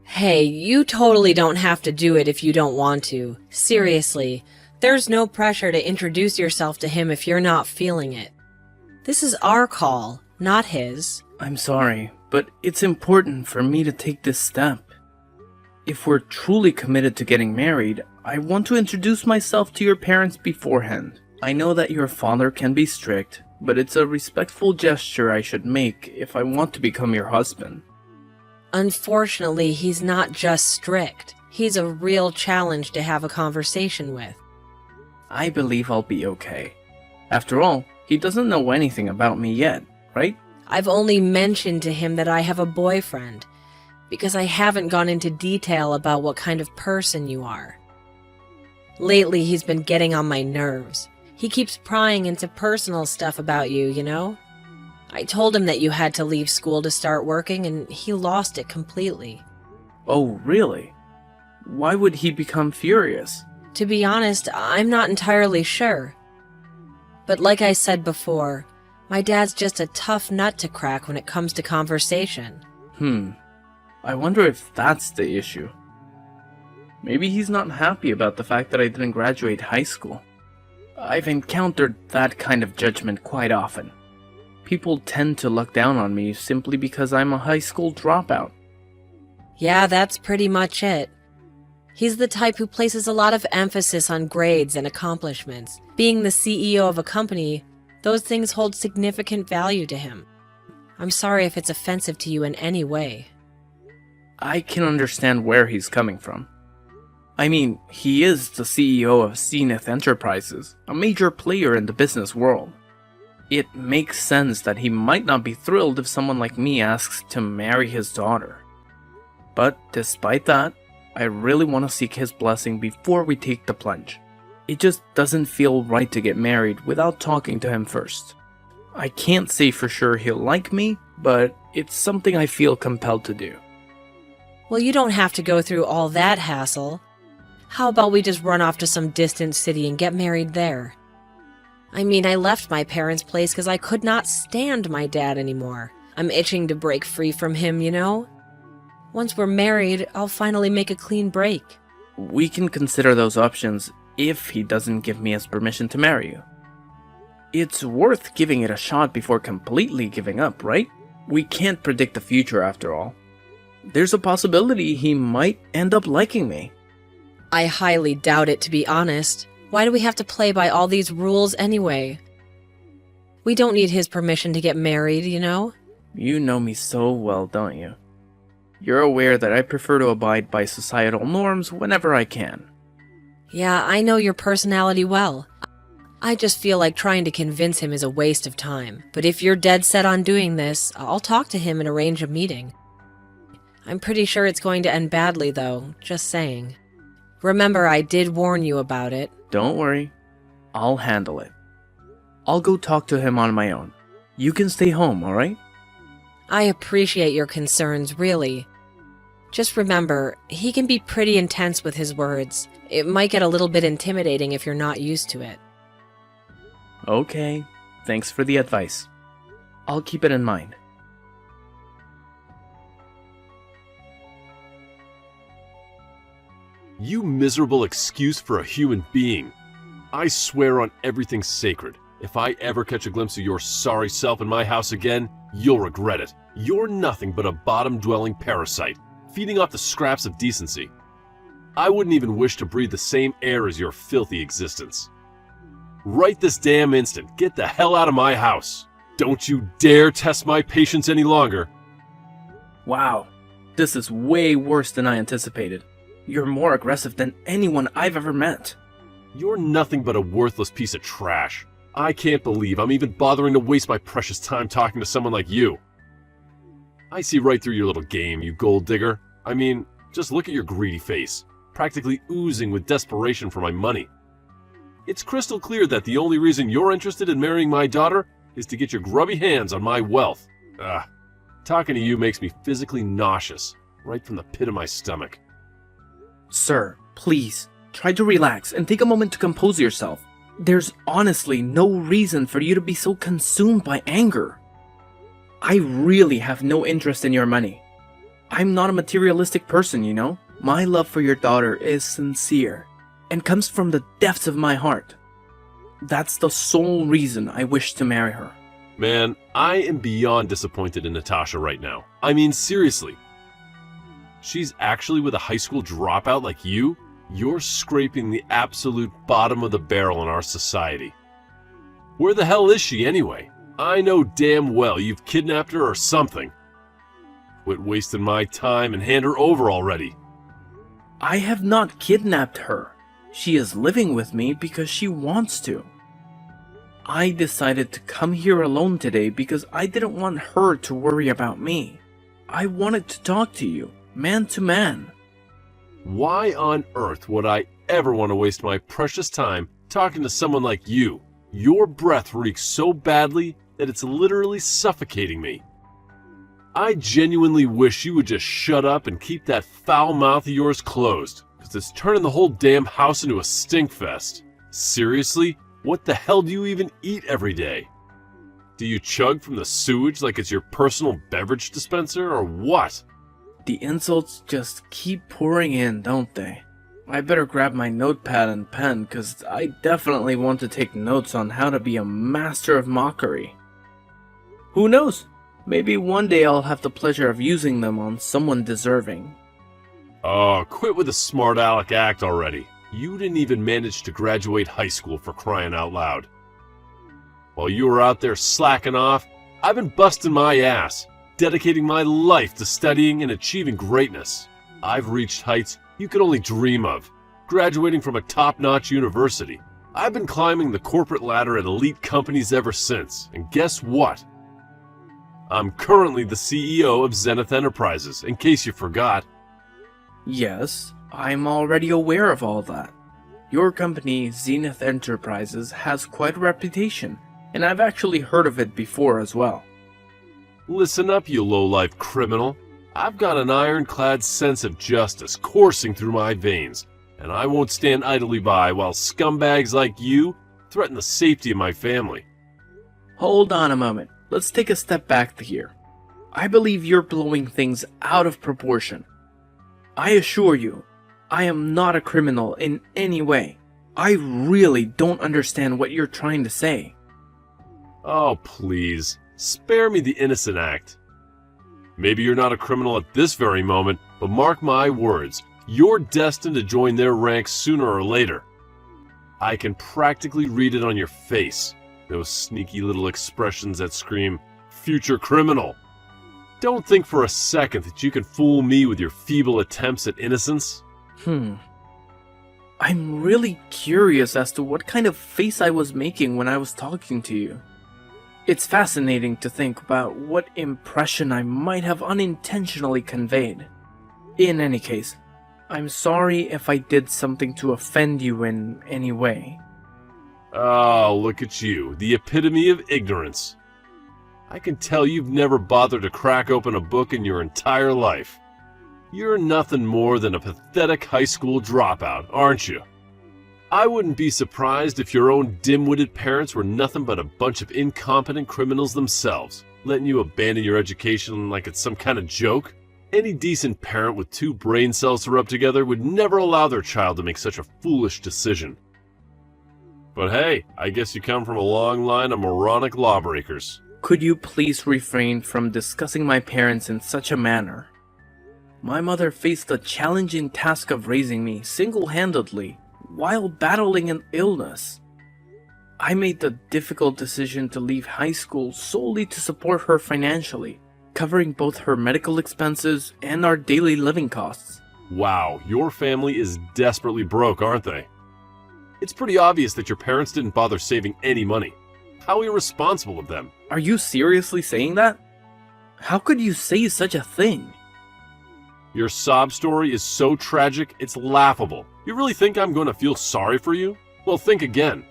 Hey, you totally don't have to do it if you don't want to. Seriously, there's no pressure to introduce yourself to him if you're not feeling it. This is our call, not his. I'm sorry, but it's important for me to take this step. If we're truly committed to getting married, I want to introduce myself to your parents beforehand. I know that your father can be strict, but it's a respectful gesture I should make if I want to become your husband. Unfortunately, he's not just strict. He's a real challenge to have a conversation with. I believe I'll be okay. After all, he doesn't know anything about me yet, right? I've only mentioned to him that I have a boyfriend, because I haven't gone into detail about what kind of person you are. Lately, he's been getting on my nerves. He keeps prying into personal stuff about you, you know? I told him that you had to leave school to start working, and he lost it completely. Oh, really? Why would he become furious? To be honest, I'm not entirely sure. But like I said before, my dad's just a tough nut to crack when it comes to conversation. I wonder if that's the issue. Maybe he's not happy about the fact that I didn't graduate high school. I've encountered that kind of judgment quite often. People tend to look down on me simply because I'm a high school dropout. Yeah, that's pretty much it. He's the type who places a lot of emphasis on grades and accomplishments. Being the CEO of a company, those things hold significant value to him. I'm sorry if it's offensive to you in any way. I can understand where he's coming from. I mean, he is the CEO of Zenith Enterprises, a major player in the business world. It makes sense that he might not be thrilled if someone like me asks to marry his daughter. But despite that, I really want to seek his blessing before we take the plunge. It just doesn't feel right to get married without talking to him first. I can't say for sure he'll like me, but it's something I feel compelled to do. Well, you don't have to go through all that hassle. How about we just run off to some distant city and get married there? I mean, I left my parents' place because I could not stand my dad anymore. I'm itching to break free from him, you know? Once we're married, I'll finally make a clean break. We can consider those options if he doesn't give me his permission to marry you. It's worth giving it a shot before completely giving up, right? We can't predict the future after all. There's a possibility he might end up liking me. I highly doubt it, to be honest. Why do we have to play by all these rules anyway? We don't need his permission to get married, you know? You know me so well, don't you? You're aware that I prefer to abide by societal norms whenever I can. Yeah, I know your personality well. I just feel like trying to convince him is a waste of time. But if you're dead set on doing this, I'll talk to him and arrange a meeting. I'm pretty sure it's going to end badly, though, just saying. Remember, I did warn you about it. Don't worry. I'll handle it. I'll go talk to him on my own. You can stay home, alright? I appreciate your concerns, really. Just remember, he can be pretty intense with his words. It might get a little bit intimidating if you're not used to it. Okay, thanks for the advice. I'll keep it in mind. You miserable excuse for a human being. I swear on everything sacred, if I ever catch a glimpse of your sorry self in my house again, you'll regret it. You're nothing but a bottom-dwelling parasite, feeding off the scraps of decency. I wouldn't even wish to breathe the same air as your filthy existence. Right this damn instant, get the hell out of my house. Don't you dare test my patience any longer. Wow, this is way worse than I anticipated. You're more aggressive than anyone I've ever met. You're nothing but a worthless piece of trash. I can't believe I'm even bothering to waste my precious time talking to someone like you. I see right through your little game, you gold digger. I mean, just look at your greedy face, practically oozing with desperation for my money. It's crystal clear that the only reason you're interested in marrying my daughter is to get your grubby hands on my wealth. Talking to you makes me physically nauseous, right from the pit of my stomach. Sir, please, try to relax and take a moment to compose yourself. There's honestly no reason for you to be so consumed by anger. I really have no interest in your money. I'm not a materialistic person, you know? My love for your daughter is sincere and comes from the depths of my heart. That's the sole reason I wish to marry her. Man, I am beyond disappointed in Natasha right now. I mean, seriously. She's actually with a high school dropout like you? You're scraping the absolute bottom of the barrel in our society. Where the hell is she anyway? I know damn well you've kidnapped her or something. Quit wasting my time and hand her over already. I have not kidnapped her. She is living with me because she wants to. I decided to come here alone today because I didn't want her to worry about me. I wanted to talk to you, man to man. Why on earth would I ever want to waste my precious time talking to someone like you? Your breath reeks so badly that it's literally suffocating me. I genuinely wish you would just shut up and keep that foul mouth of yours closed, because it's turning the whole damn house into a stink fest. Seriously? What the hell do you even eat every day? Do you chug from the sewage like it's your personal beverage dispenser, or what? The insults just keep pouring in, don't they? I better grab my notepad and pen, because I definitely want to take notes on how to be a master of mockery. Who knows? Maybe one day I'll have the pleasure of using them on someone deserving. Oh, quit with the smart aleck act already. You didn't even manage to graduate high school, for crying out loud. While you were out there slacking off, I've been busting my ass, dedicating my life to studying and achieving greatness. I've reached heights you could only dream of, graduating from a top-notch university. I've been climbing the corporate ladder at elite companies ever since, and guess what? I'm currently the CEO of Zenith Enterprises, in case you forgot. Yes, I'm already aware of all that. Your company, Zenith Enterprises, has quite a reputation, and I've actually heard of it before as well. Listen up, you low-life criminal. I've got an ironclad sense of justice coursing through my veins, and I won't stand idly by while scumbags like you threaten the safety of my family. Hold on a moment. Let's take a step back here. I believe you're blowing things out of proportion. I assure you, I am not a criminal in any way. I really don't understand what you're trying to say. Oh, please. Spare me the innocent act. Maybe you're not a criminal at this very moment, but mark my words, you're destined to join their ranks sooner or later. I can practically read it on your face. Those sneaky little expressions that scream, future criminal. Don't think for a second that you can fool me with your feeble attempts at innocence. I'm really curious as to what kind of face I was making when I was talking to you. It's fascinating to think about what impression I might have unintentionally conveyed. In any case, I'm sorry if I did something to offend you in any way. Oh, look at you, the epitome of ignorance. I can tell you've never bothered to crack open a book in your entire life. You're nothing more than a pathetic high school dropout, aren't you? I wouldn't be surprised if your own dim-witted parents were nothing but a bunch of incompetent criminals themselves, letting you abandon your education like it's some kind of joke. Any decent parent with two brain cells to rub together would never allow their child to make such a foolish decision. But hey, I guess you come from a long line of moronic lawbreakers. Could you please refrain from discussing my parents in such a manner? My mother faced the challenging task of raising me single-handedly while battling an illness. I made the difficult decision to leave high school solely to support her financially, covering both her medical expenses and our daily living costs. Wow, your family is desperately broke, aren't they? It's pretty obvious that your parents didn't bother saving any money. How irresponsible of them. Are you seriously saying that? How could you say such a thing? Your sob story is so tragic, it's laughable. You really think I'm going to feel sorry for you? Well, think again.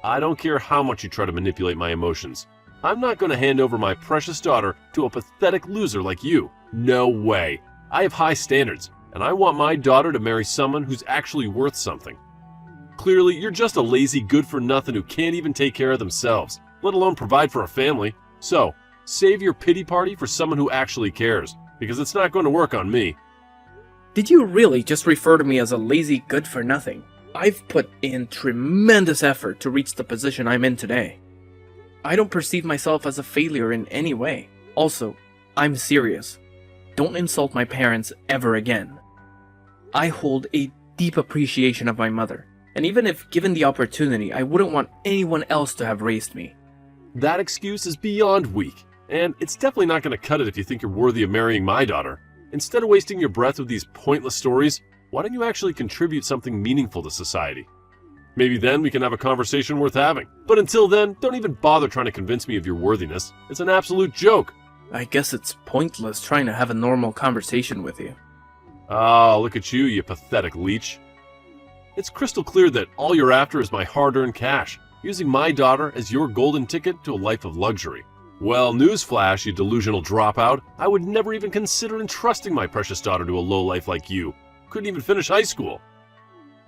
I don't care how much you try to manipulate my emotions. I'm not going to hand over my precious daughter to a pathetic loser like you. No way. I have high standards, and I want my daughter to marry someone who's actually worth something. Clearly, you're just a lazy good-for-nothing who can't even take care of themselves, let alone provide for a family. So, save your pity party for someone who actually cares. because it's not going to work on me. Did you really just refer to me as a lazy good-for-nothing? I've put in tremendous effort to reach the position I'm in today. I don't perceive myself as a failure in any way. Also, I'm serious. Don't insult my parents ever again. I hold a deep appreciation of my mother, and even if given the opportunity, I wouldn't want anyone else to have raised me. That excuse is beyond weak, and it's definitely not going to cut it if you think you're worthy of marrying my daughter. Instead of wasting your breath with these pointless stories, why don't you actually contribute something meaningful to society? Maybe then we can have a conversation worth having. But until then, don't even bother trying to convince me of your worthiness. It's an absolute joke. I guess it's pointless trying to have a normal conversation with you. Ah, look at you pathetic leech. It's crystal clear that all you're after is my hard-earned cash, using my daughter as your golden ticket to a life of luxury. Well, newsflash, you delusional dropout, I would never even consider entrusting my precious daughter to a lowlife like you. Couldn't even finish high school.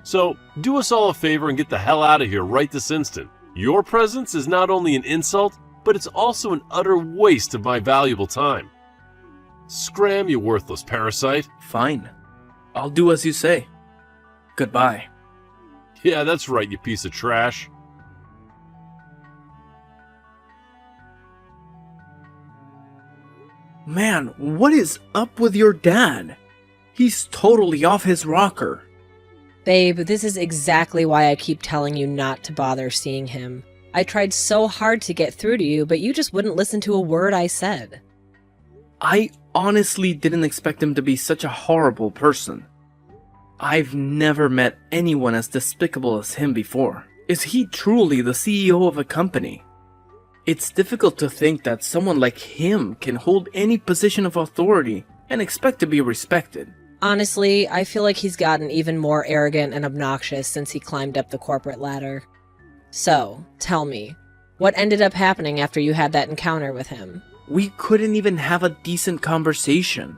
So, do us all a favor and get the hell out of here right this instant. Your presence is not only an insult, but it's also an utter waste of my valuable time. Scram, you worthless parasite. Fine. I'll do as you say. Goodbye. Yeah, that's right, you piece of trash. Man, what is up with your dad? He's totally off his rocker. Babe, this is exactly why I keep telling you not to bother seeing him. I tried so hard to get through to you, but you just wouldn't listen to a word I said. I honestly didn't expect him to be such a horrible person. I've never met anyone as despicable as him before. Is he truly the CEO of a company? It's difficult to think that someone like him can hold any position of authority and expect to be respected. Honestly, I feel like he's gotten even more arrogant and obnoxious since he climbed up the corporate ladder. So, tell me, what ended up happening after you had that encounter with him? We couldn't even have a decent conversation.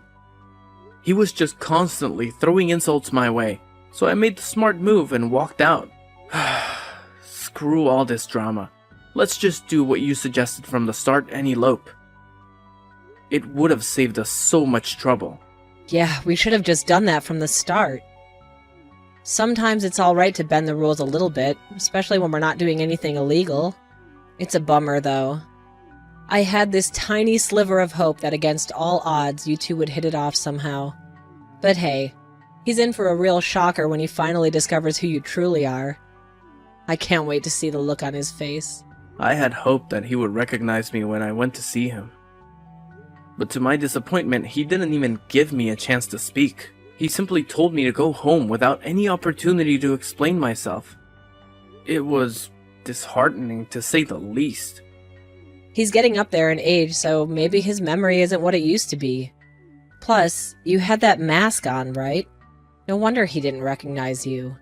He was just constantly throwing insults my way, so I made the smart move and walked out. Screw all this drama. Let's just do what you suggested from the start and elope. It would have saved us so much trouble. Yeah, we should have just done that from the start. Sometimes it's alright to bend the rules a little bit, especially when we're not doing anything illegal. It's a bummer, though. I had this tiny sliver of hope that against all odds you two would hit it off somehow. But hey, he's in for a real shocker when he finally discovers who you truly are. I can't wait to see the look on his face. I had hoped that he would recognize me when I went to see him. But to my disappointment, he didn't even give me a chance to speak. He simply told me to go home without any opportunity to explain myself. It was disheartening, to say the least. He's getting up there in age, so maybe his memory isn't what it used to be. Plus, you had that mask on, right? No wonder he didn't recognize you.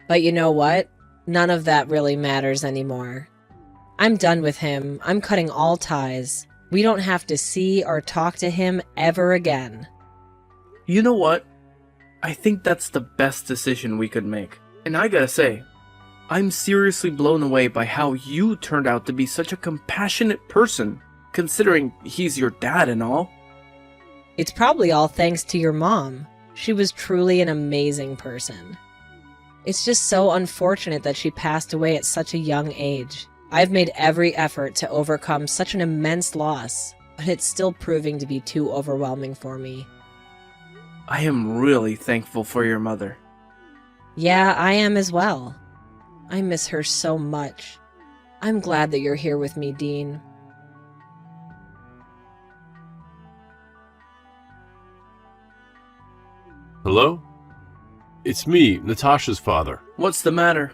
But you know what? None of that really matters anymore. I'm done with him. I'm cutting all ties. We don't have to see or talk to him ever again. You know what? I think that's the best decision we could make. And I gotta say, I'm seriously blown away by how you turned out to be such a compassionate person, considering he's your dad and all. It's probably all thanks to your mom. She was truly an amazing person. It's just so unfortunate that she passed away at such a young age. I've made every effort to overcome such an immense loss, but it's still proving to be too overwhelming for me. I am really thankful for your mother. Yeah, I am as well. I miss her so much. I'm glad that you're here with me, Dean. Hello? It's me, Natasha's father. What's the matter?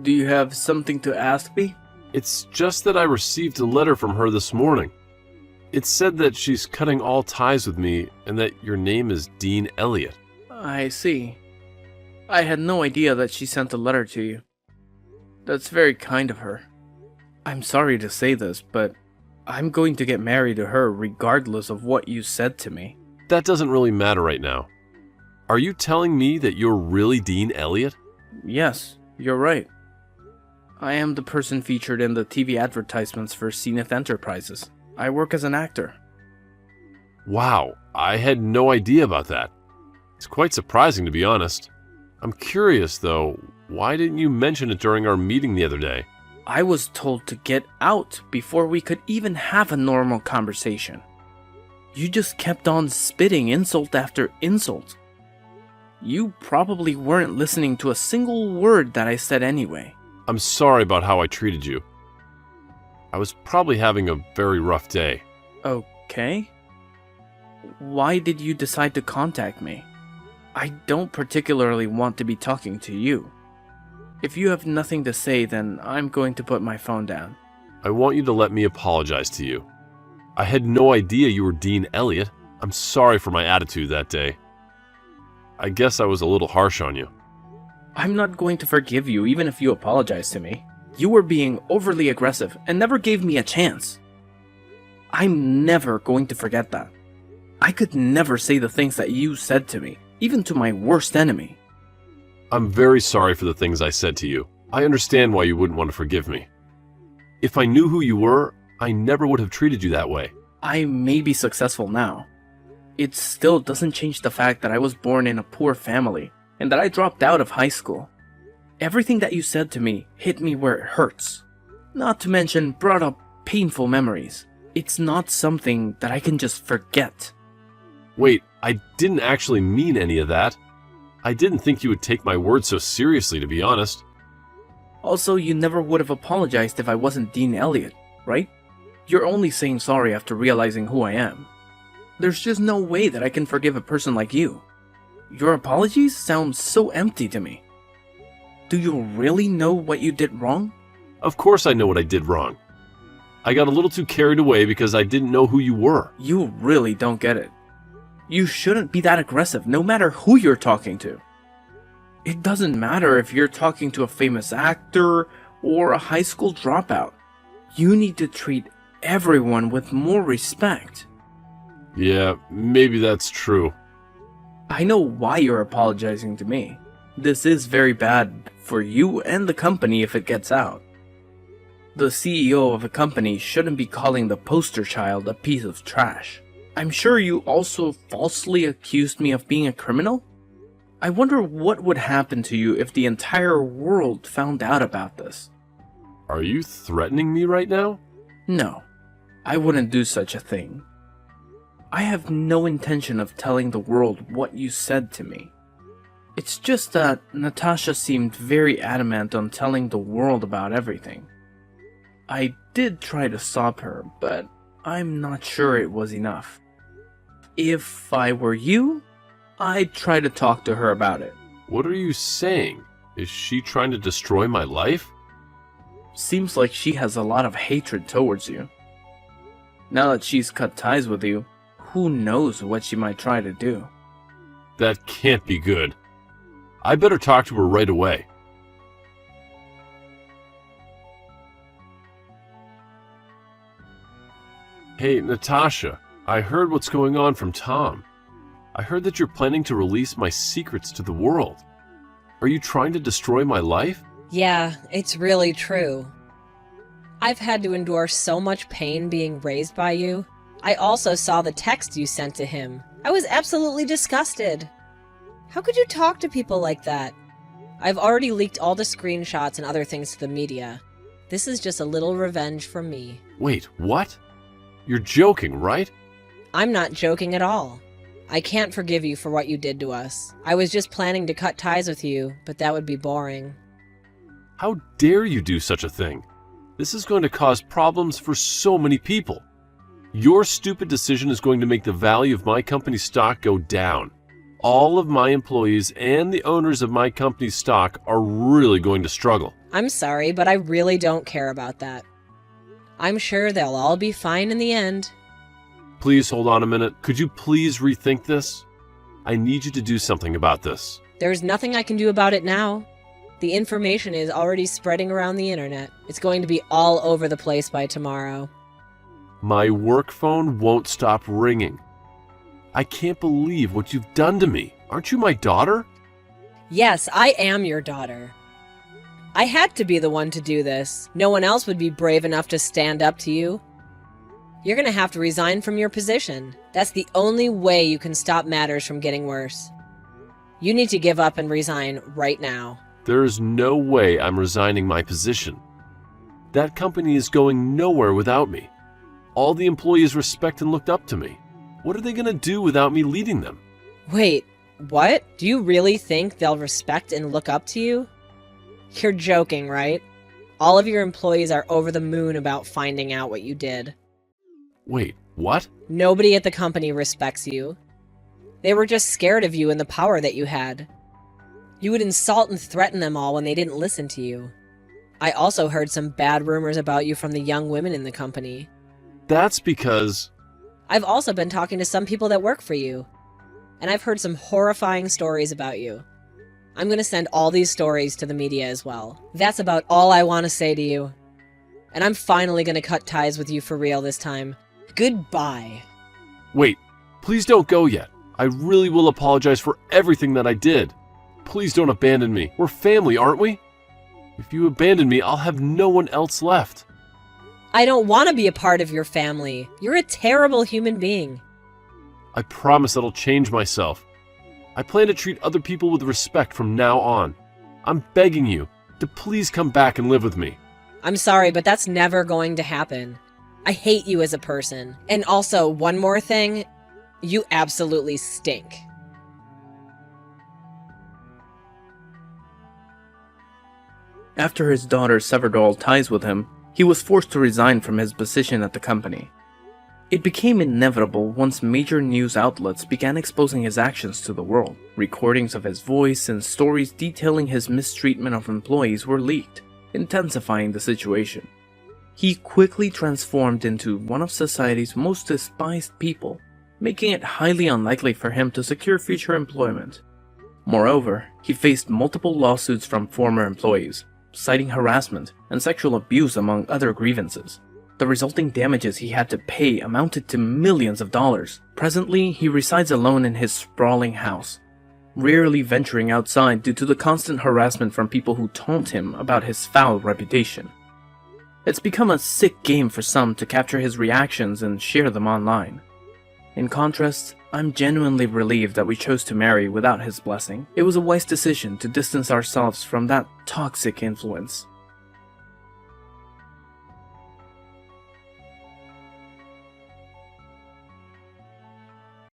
Do you have something to ask me? It's just that I received a letter from her this morning. It said that she's cutting all ties with me and that your name is Dean Elliott. I see. I had no idea that she sent a letter to you. That's very kind of her. I'm sorry to say this, but I'm going to get married to her regardless of what you said to me. That doesn't really matter right now. Are you telling me that you're really Dean Elliott? Yes, you're right. I am the person featured in the TV advertisements for Zenith Enterprises. I work as an actor. Wow, I had no idea about that. It's quite surprising, to be honest. I'm curious, though, why didn't you mention it during our meeting the other day? I was told to get out before we could even have a normal conversation. You just kept on spitting insult after insult. You probably weren't listening to a single word that I said anyway. I'm sorry about how I treated you. I was probably having a very rough day. Okay. Why did you decide to contact me? I don't particularly want to be talking to you. If you have nothing to say, then I'm going to put my phone down. I want you to let me apologize to you. I had no idea you were Dean Elliott. I'm sorry for my attitude that day. I guess I was a little harsh on you. I'm not going to forgive you even if you apologize to me. You were being overly aggressive and never gave me a chance. I'm never going to forget that. I could never say the things that you said to me, even to my worst enemy. I'm very sorry for the things I said to you. I understand why you wouldn't want to forgive me. If I knew who you were, I never would have treated you that way. I may be successful now. It still doesn't change the fact that I was born in a poor family and that I dropped out of high school. Everything that you said to me hit me where it hurts. Not to mention brought up painful memories. It's not something that I can just forget. Wait, I didn't actually mean any of that. I didn't think you would take my words so seriously, to be honest. Also, you never would have apologized if I wasn't Dean Elliott, right? You're only saying sorry after realizing who I am. There's just no way that I can forgive a person like you. Your apologies sound so empty to me. Do you really know what you did wrong? Of course I know what I did wrong. I got a little too carried away because I didn't know who you were. You really don't get it. You shouldn't be that aggressive, no matter who you're talking to. It doesn't matter if you're talking to a famous actor or a high school dropout. You need to treat everyone with more respect. Yeah, maybe that's true. I know why you're apologizing to me. This is very bad for you and the company if it gets out. The CEO of a company shouldn't be calling the poster child a piece of trash. I'm sure you also falsely accused me of being a criminal? I wonder what would happen to you if the entire world found out about this. Are you threatening me right now? No, I wouldn't do such a thing. I have no intention of telling the world what you said to me. It's just that Natasha seemed very adamant on telling the world about everything. I did try to stop her, but I'm not sure it was enough. If I were you, I'd try to talk to her about it. What are you saying? Is she trying to destroy my life? Seems like she has a lot of hatred towards you. Now that she's cut ties with you, who knows what she might try to do. That can't be good. I better talk to her right away. Hey, Natasha, I heard what's going on from Tom. I heard that you're planning to release my secrets to the world. Are you trying to destroy my life? Yeah, it's really true. I've had to endure so much pain being raised by you. I also saw the text you sent to him. I was absolutely disgusted. How could you talk to people like that? I've already leaked all the screenshots and other things to the media. This is just a little revenge from me. Wait, what? You're joking, right? I'm not joking at all. I can't forgive you for what you did to us. I was just planning to cut ties with you, but that would be boring. How dare you do such a thing? This is going to cause problems for so many people. Your stupid decision is going to make the value of my company's stock go down. All of my employees and the owners of my company's stock are really going to struggle. I'm sorry, but I really don't care about that. I'm sure they'll all be fine in the end. Please hold on a minute. Could you please rethink this? I need you to do something about this. There's nothing I can do about it now. The information is already spreading around the internet. It's going to be all over the place by tomorrow. My work phone won't stop ringing. I can't believe what you've done to me. Aren't you my daughter? Yes, I am your daughter. I had to be the one to do this. No one else would be brave enough to stand up to you. You're gonna have to resign from your position. That's the only way you can stop matters from getting worse. You need to give up and resign right now. There is no way I'm resigning my position. That company is going nowhere without me. All the employees respect and looked up to me. What are they going to do without me leading them? Wait, what? Do you really think they'll respect and look up to you? You're joking, right? All of your employees are over the moon about finding out what you did. Wait, what? Nobody at the company respects you. They were just scared of you and the power that you had. You would insult and threaten them all when they didn't listen to you. I also heard some bad rumors about you from the young women in the company. That's because... I've also been talking to some people that work for you, and I've heard some horrifying stories about you. I'm gonna send all these stories to the media as well. That's about all I want to say to you. And I'm finally gonna cut ties with you for real this time. Goodbye. Wait, please don't go yet. I really will apologize for everything that I did. Please don't abandon me. We're family, aren't we? If you abandon me, I'll have no one else left. I don't want to be a part of your family. You're a terrible human being. I promise that I'll change myself. I plan to treat other people with respect from now on. I'm begging you to please come back and live with me. I'm sorry, but that's never going to happen. I hate you as a person. And also, one more thing, you absolutely stink. After his daughter severed all ties with him, he was forced to resign from his position at the company. It became inevitable once major news outlets began exposing his actions to the world. Recordings of his voice and stories detailing his mistreatment of employees were leaked, intensifying the situation. He quickly transformed into one of society's most despised people, making it highly unlikely for him to secure future employment. Moreover, he faced multiple lawsuits from former employees, citing harassment and sexual abuse among other grievances. The resulting damages he had to pay amounted to millions of dollars. Presently, he resides alone in his sprawling house, rarely venturing outside due to the constant harassment from people who taunt him about his foul reputation. It's become a sick game for some to capture his reactions and share them online. In contrast, I'm genuinely relieved that we chose to marry without his blessing. It was a wise decision to distance ourselves from that toxic influence.